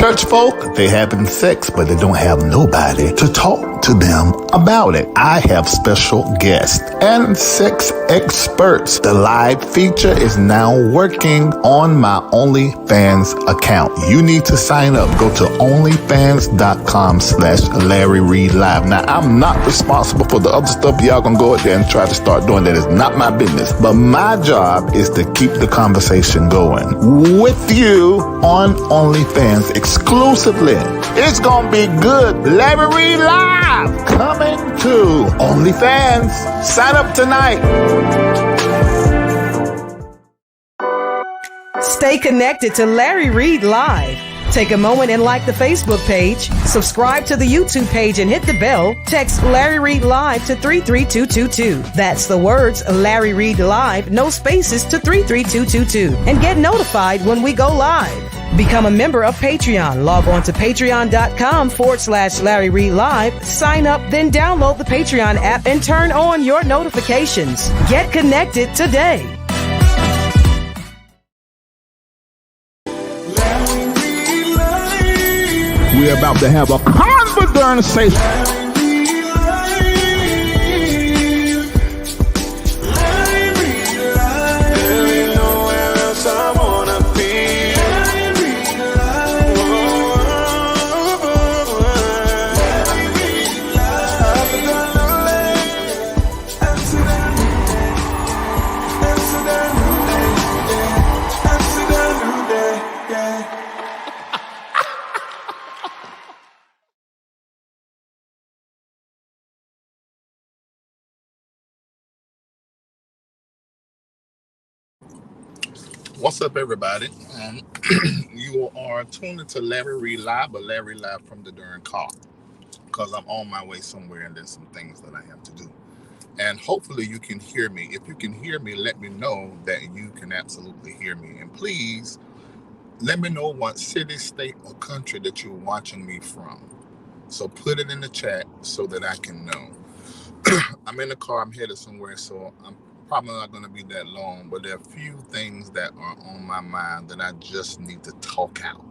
Church folk, they having sex, but they don't have nobody to talk to them about it. I have special guests and sex experts. The live feature is now working on my OnlyFans account. You need to sign up. Go to onlyfans.com/Larry Reid Live. Now, I'm not responsible for the other stuff y'all gonna go out there and try to start doing. That is not my business. But my job is to keep the conversation going with you on OnlyFans exclusively. It's gonna be good. Larry Reid Live coming to OnlyFans. Sign up tonight. Stay connected to Larry Reid Live. Take a moment and like the Facebook page, subscribe to the YouTube page and hit the bell. Text Larry Reid Live to 33222. That's the words Larry Reid Live, no spaces, to 33222. And get notified when we go live. Become a member of Patreon. Log on to patreon.com/Larry Reid Live. Sign up, then download the Patreon app and turn on your notifications. Get connected today. We're about to have a conversation. What's up, everybody? You are tuned into Larry Reid Live, but Larry Live from the darn car, because I'm on my way somewhere and there's some things that I have to do. And hopefully you can hear me. If you can hear me, let me know that you can absolutely hear me. And please let me know what city, state, or country that you're watching me from. So put it in the chat so that I can know. I'm in the car, I'm headed somewhere, so I'm probably not going to be that long, but there are a few things that are on my mind that I just need to talk out.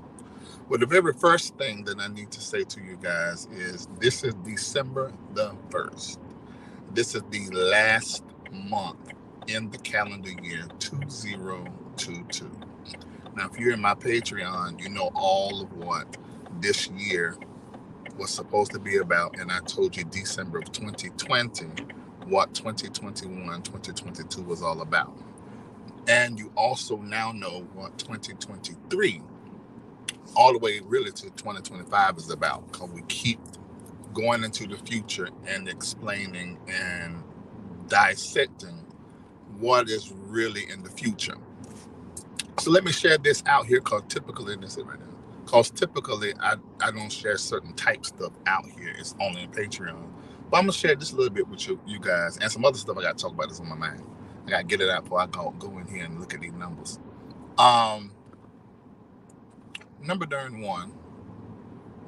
Well, the very first thing that I need to say to you guys is this is December the 1st. This is the last month in the calendar year 2022. Now, if you're in my Patreon, you know all of what this year was supposed to be about, and I told you December of 2020 what 2021, 2022 was all about. And you also now know what 2023, all the way really to 2025 is about, because we keep going into the future and explaining and dissecting what is really in the future. So let me share this out here, because typically, I don't share certain type stuff out here. It's only in Patreon. But I'm going to share just a little bit with you guys, and some other stuff I got to talk about that's on my mind. I got to get it out before I go in here and look at these numbers. Number one,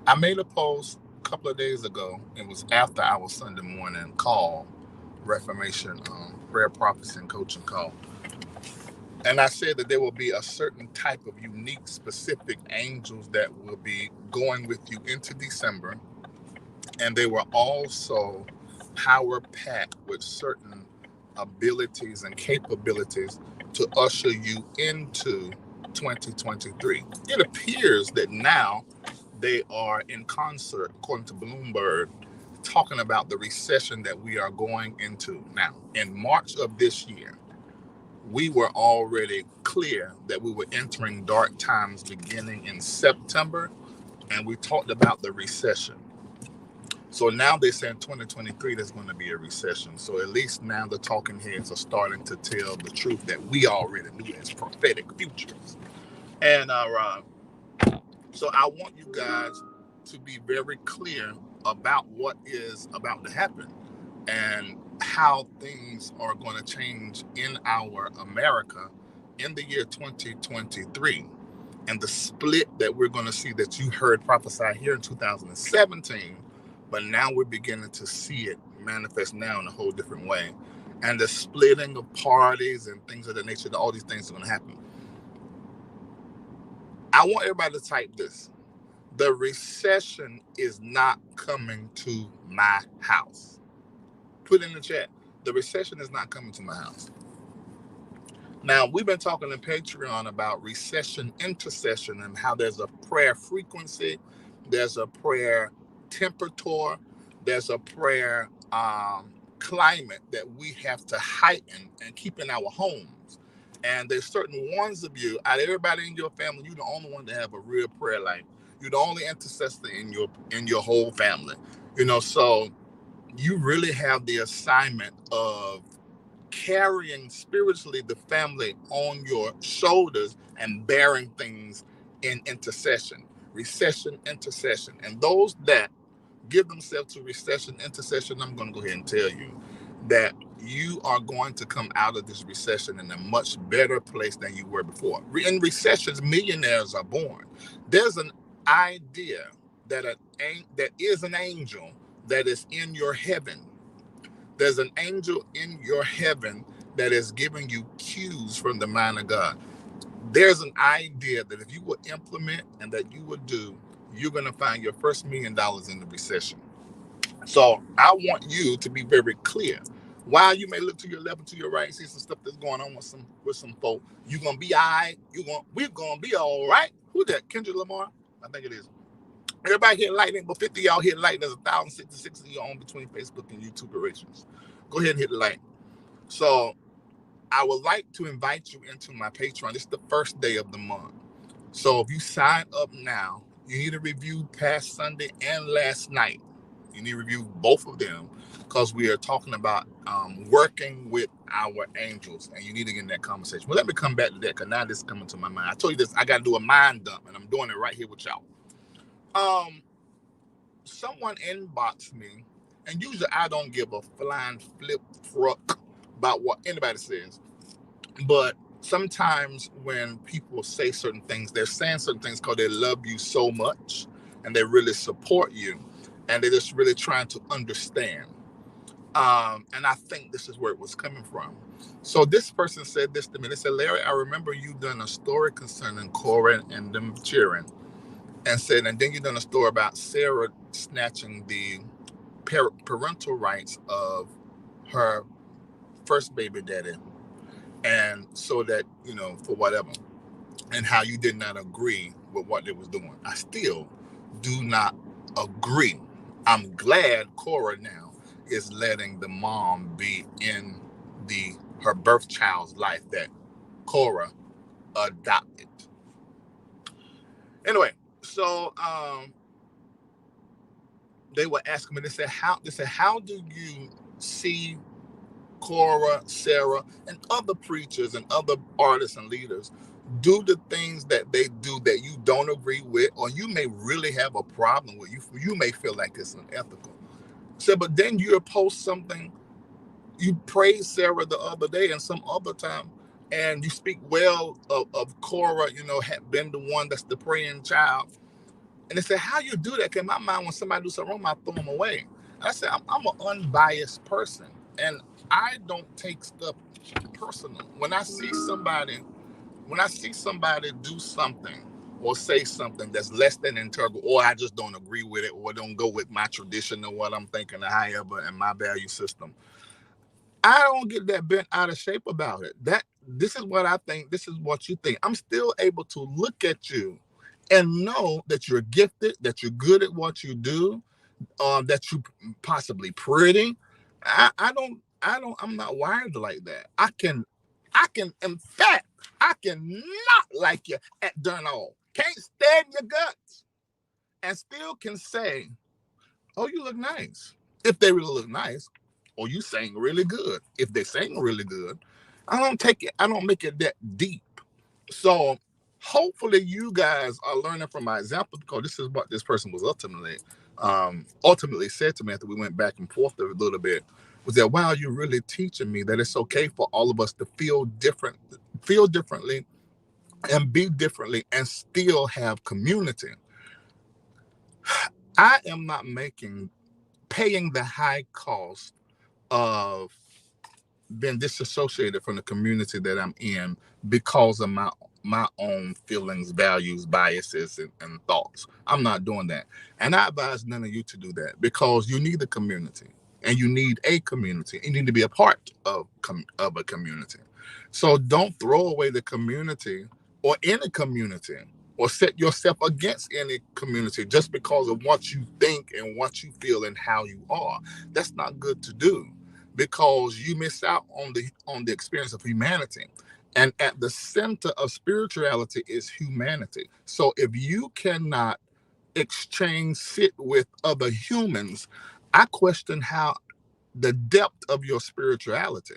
I made a post a couple of days ago. It was after our Sunday morning call, Reformation, prayer, prophecy, and coaching call. And I said that there will be a certain type of unique, specific angels that will be going with you into December. And they were also power-packed with certain abilities and capabilities to usher you into 2023. It appears that now they are in concert, according to Bloomberg, talking about the recession that we are going into. Now, in March of this year, we were already clear that we were entering dark times beginning in September, and we talked about the recession. So now they're saying 2023 there's going to be a recession. So at least now the talking heads are starting to tell the truth that we already knew as prophetic futures. And so I want you guys to be very clear about what is about to happen and how things are going to change in our America in the year 2023. And the split that we're going to see that you heard prophesied here in 2017, but now we're beginning to see it manifest now in a whole different way. And the splitting of parties and things of that nature, all these things are going to happen. I want everybody to type this. The recession is not coming to my house. Put in the chat. The recession is not coming to my house. Now, we've been talking in Patreon about recession intercession and how there's a prayer frequency, there's a prayer temperature, there's a prayer climate that we have to heighten and keep in our homes. And there's certain ones of you, out of everybody in your family, you're the only one to have a real prayer life. You're the only intercessor in your whole family. So you really have the assignment of carrying spiritually the family on your shoulders and bearing things in intercession, recession, intercession. And those that give themselves to recession, intercession, I'm going to go ahead and tell you that you are going to come out of this recession in a much better place than you were before. In recessions, millionaires are born. There's an idea that is an angel that is in your heaven. There's an angel in your heaven that is giving you cues from the mind of God. There's an idea that if you will implement and that you will do, you're going to find your first $1 million in the recession. So I want you to be very clear. While you may look to your left and to your right and see some stuff that's going on with some folk, you're gonna be all right. We're gonna be all right. Who that? Kendrick Lamar? I think it is. Everybody hit lightning, but 50 of y'all hit lightning. There's 1,066 of you on between Facebook and YouTube arrangements. Go ahead and hit the like. So I would like to invite you into my Patreon. This is the first day of the month. So if you sign up now, you need to review past Sunday and last night. You need to review both of them because we are talking about working with our angels, and you need to get in that conversation. Well, let me come back to that because now this is coming to my mind. I told you this, I got to do a mind dump, and I'm doing it right here with y'all. Someone inboxed me, and usually I don't give a flying flip fruck about what anybody says, but sometimes when people say certain things, they're saying certain things because they love you so much and they really support you and they're just really trying to understand. And I think this is where it was coming from. So this person said this to me. They said, Larry, I remember you done a story concerning Cora and them cheering, and said, and then you done a story about Sarah snatching the parental rights of her first baby daddy, and so that, for whatever, and how you did not agree with what they was doing. I still do not agree. I'm glad Cora now is letting the mom be in her birth child's life that Cora adopted. Anyway, so they were asking me, they said, how do you see Cora, Sarah, and other preachers and other artists and leaders do the things that they do that you don't agree with, or you may really have a problem with? You may feel like it's unethical. So, but then you post something, you praise Sarah the other day and some other time, and you speak well of Cora, had been the one that's the praying child. And they said, how you do that? Because in my mind, when somebody do something wrong, I throw them away. I said, I'm an unbiased person, and I don't take stuff personal. When I see somebody do something or say something that's less than integral, or I just don't agree with it, or don't go with my tradition or what I'm thinking, or however, and my value system, I don't get that bent out of shape about it. This is what I think. This is what you think. I'm still able to look at you and know that you're gifted, that you're good at what you do, that you possibly pretty. I'm not wired like that. In fact, I can not like you at darn all. Can't stand your guts and still can say, oh, you look nice. If they really look nice, or you sing really good. If they sing really good, I don't make it that deep. So hopefully you guys are learning from my example, because this is what this person was ultimately said to me after we went back and forth a little bit, was that, wow, you're really teaching me that it's okay for all of us to feel differently and be differently and still have community. I am not paying the high cost of been disassociated from the community that I'm in because of my own feelings, values, biases, and thoughts. I'm not doing that. And I advise none of you to do that because you need a community and you need a community. You need to be a part of a community. So don't throw away the community or any community or set yourself against any community just because of what you think and what you feel and how you are. That's not good to do because you miss out on the experience of humanity. And at the center of spirituality is humanity. So if you cannot sit with other humans, I question how the depth of your spirituality,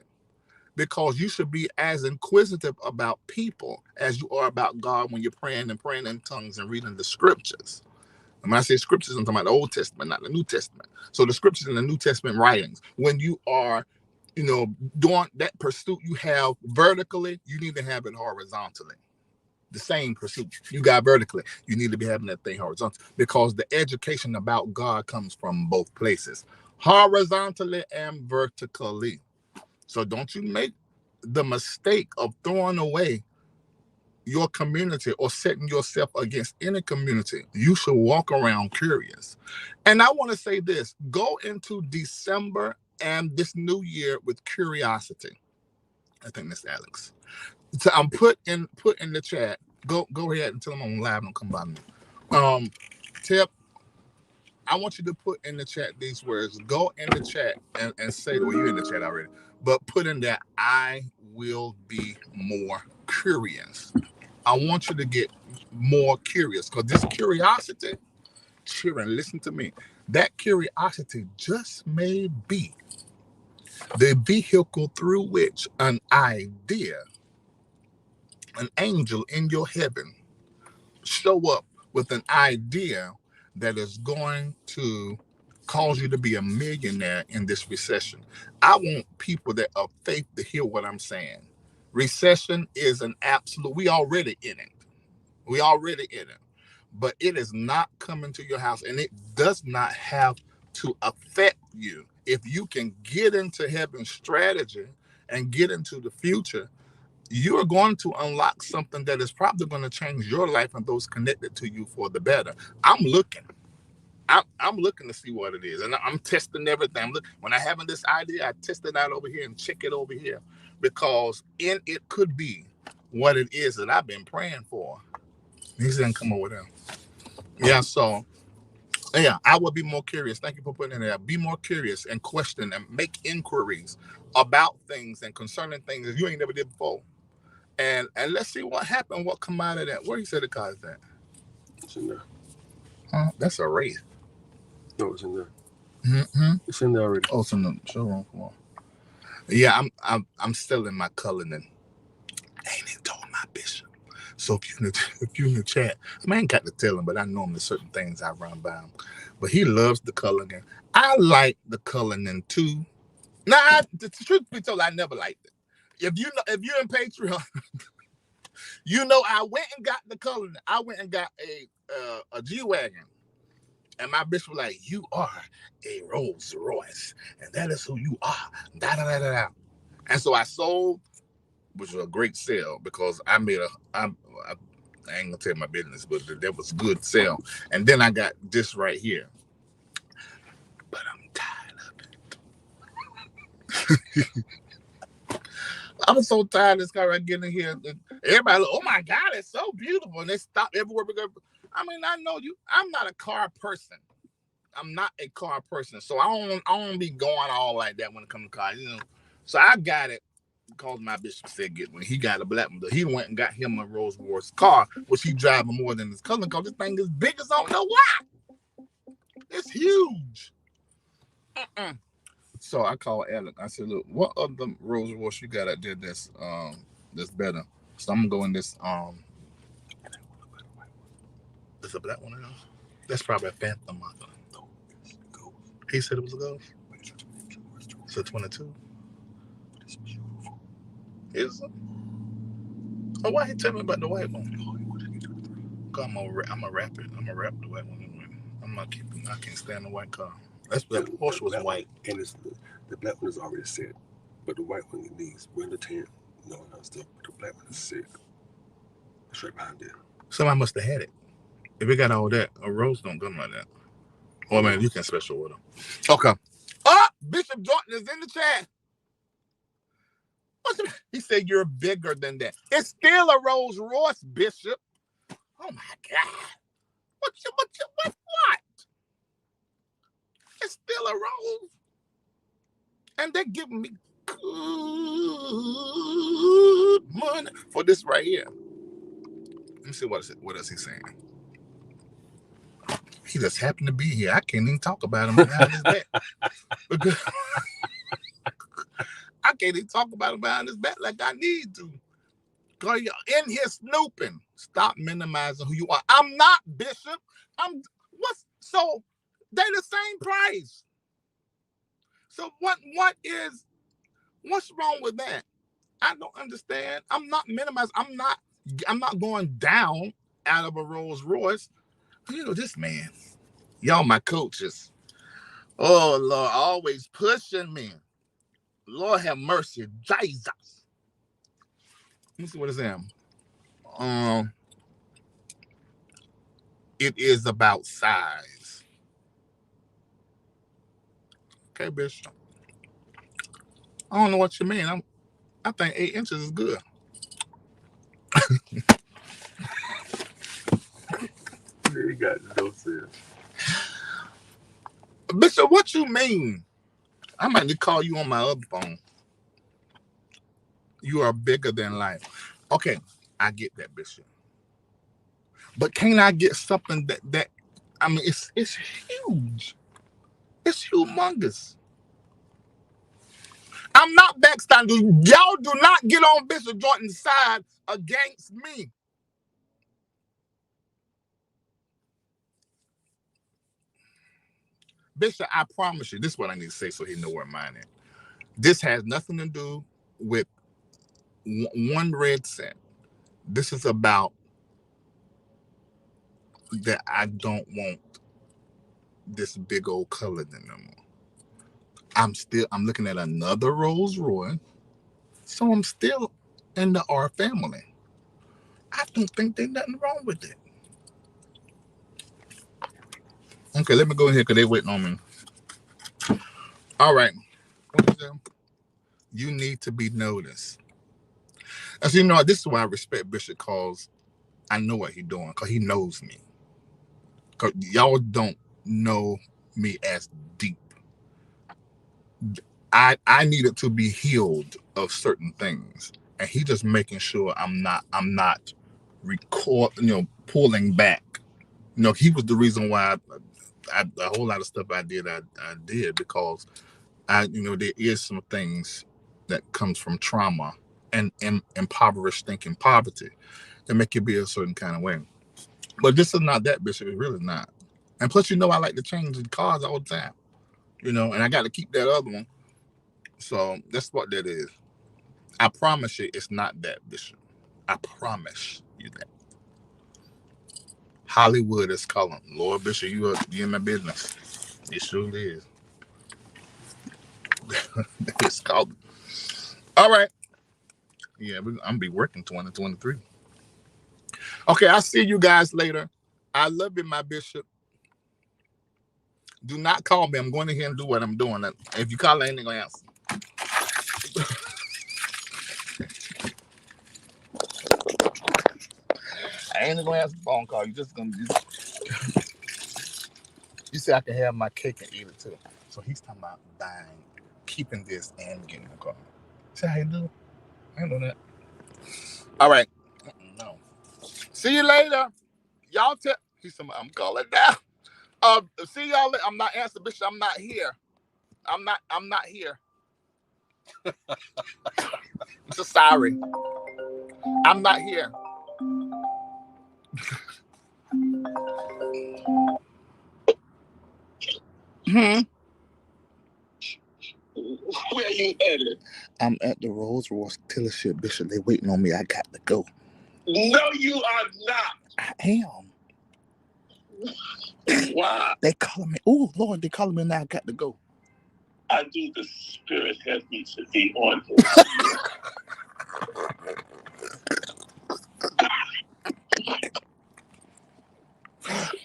because you should be as inquisitive about people as you are about God when you're praying and praying in tongues and reading the scriptures. And when I say scriptures, I'm talking about the Old Testament, not the New Testament. So the scriptures in the New Testament writings, when you are, doing that pursuit you have vertically, you need to have it horizontally. The same pursuit you got vertically, you need to be having that thing horizontal, because the education about God comes from both places, horizontally and vertically. So don't you make the mistake of throwing away your community or setting yourself against any community. You should walk around curious. And I want to say this, go into December and this new year with curiosity. I think that's Alex. So I'm put in the chat. Go ahead and tell them I'm live. Don't come by me. Tip, I want you to put in the chat these words. Go in the chat and say, well, you're in the chat already, but put in that I will be more curious. I want you to get more curious, because this curiosity, children, listen to me, that curiosity just may be the vehicle through which an idea, an angel in your heaven, show up with an idea that is going to cause you to be a millionaire in this recession. I want people that of faith to hear what I'm saying. Recession is an absolute, we already in it. We already in it. But it is not coming to your house, and it does not have to affect you. If you can get into heaven's strategy and get into the future, you are going to unlock something that is probably going to change your life and those connected to you for the better. I'm looking to see what it is, and I'm testing everything. When I have this idea, I test it out over here and check it over here, because it could be what it is that I've been praying for. He didn't come over there. Yeah, so yeah, I would be more curious. Thank you for putting it in there. Be more curious and question and make inquiries about things and concerning things that you ain't never did before. And let's see what happened, what come out of that. Where you said the car is that? It's in there. Huh? That's a Wraith. No, it's in there. Mm-hmm. It's in there already. Oh, it's in the showroom floor. Yeah, I'm still in my coloring. I ain't even told my bishop. So if you in the chat, I ain't got to tell him, but I know him. There's certain things I run by him. But he loves the coloring. I like the coloring too. Nah, the truth be told, I never liked it. If you're in Patreon, I went and got the coloring. I went and got a G-Wagon. And my bishop was like, you are a Rolls Royce, and that is who you are. Da da da da. And so I sold, which was a great sale, because I made I ain't gonna tell my business, but that was a good sale. And then I got this right here. But I'm tired of it. I'm so tired of this car right getting in here. Everybody, oh my God, it's so beautiful. And they stop everywhere we go. I mean, I know you. I'm not a car person. I'm not a car person. So I don't be going all like that when it comes to cars. So I got it because my bishop said get one. He got a black one. He went and got him a Rolls Royce car, which he driving more than his cousin, because this thing is big as I don't know why. It's huge. So I called Alec. I said, look, what other Rolls Royce you got out there that's better? So I'm gonna go in this Is a black one of those? That's probably a Phantom. He said it was a Ghost. It's a 22. Is it? Oh, why he tell me about the white one? I'm gonna wrap it. I'm gonna wrap the white one anyway. I can't stand the white car. That's that Porsche was white. And the black one is already set. Put the white one in these. We're the tan. No, no, still put the black one in sick. Straight behind there. Somebody must have had it. If it got all that, a rose don't come like that. Oh man, you can special order. Okay. Bishop Jordan is in the chat. He said you're bigger than that. It's still a Rolls Royce, Bishop. Oh my God. What? It's still a Rolls. And they're giving me good money for this right here. Let me see what else he's saying. He just happened to be here. I can't even talk about him behind his back. I can't even talk about him behind his back like I need to. Because you're in here snooping. Stop minimizing who you are. I'm not, Bishop. So they the same price. So what's wrong with that? I don't understand. I'm not minimizing. I'm not going down out of a Rolls Royce. You know, this man, y'all my coaches. Oh, Lord, always pushing me. Lord have mercy. Jesus. Let me see what it's in. It is about size. Okay, Bishop. I don't know what you mean. I think 8 inches is good. You got no sense. Bishop, what you mean? I might need to call you on my other phone. You are bigger than life. Okay, I get that, Bishop. But can I get something that I mean, it's huge. It's humongous. I'm not backstabbing. Y'all do not get on Bishop Jordan's side against me. Bishop, I promise you, this is what I need to say so he know where mine is. This has nothing to do with one red cent. This is about that I don't want this big old color no more. I'm looking at another Rolls Royce, so I'm still in the R family. I don't think there's nothing wrong with it. Okay, let me go ahead because they're waiting on me. All right. What is that? You need to be noticed. As you know, this is why I respect Bishop, because I know what he's doing, because he knows me. Because y'all don't know me as deep. I needed to be healed of certain things, and he just making sure I'm not pulling back. He was the reason why a whole lot of stuff I did because there is some things that comes from trauma and impoverished thinking, poverty, that make you be a certain kind of way. But this is not that, Bishop. It's really not. And plus, I like to change the cars all the time, and I got to keep that other one. So that's what that is. I promise you, it's not that, Bishop. I promise you that. Hollywood is calling. Lord, Bishop, you in my business. It sure is. It's called. All right. Yeah, I'm going to be working 2023. Okay, I'll see you guys later. I love you, my Bishop. Do not call me. I'm going in here and do what I'm doing. If you call, I ain't going to answer. I ain't going to answer the phone call. You're just going to do. You say I can have my cake and eat it too. So he's talking about buying, keeping this, and getting the car. See how you do? I ain't doing that. All right. No. See you later. Y'all he's talking about, I'm calling down. See y'all later. I'm not answering, Bishop. I'm not here. I'm not here. I'm so sorry. I'm not here. Where are you headed? I'm at the Rolls Royce dealership, Bishop. They waiting on me. I got to go. No, you are not. I am. Why? They calling me. Oh, Lord, they calling me now. I got to go. I do. The Spirit had me to be on his.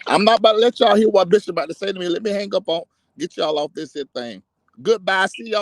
I'm not about to let y'all hear what Bishop about to say to me. Let me hang up on, get y'all off this here thing. Goodbye. See y'all.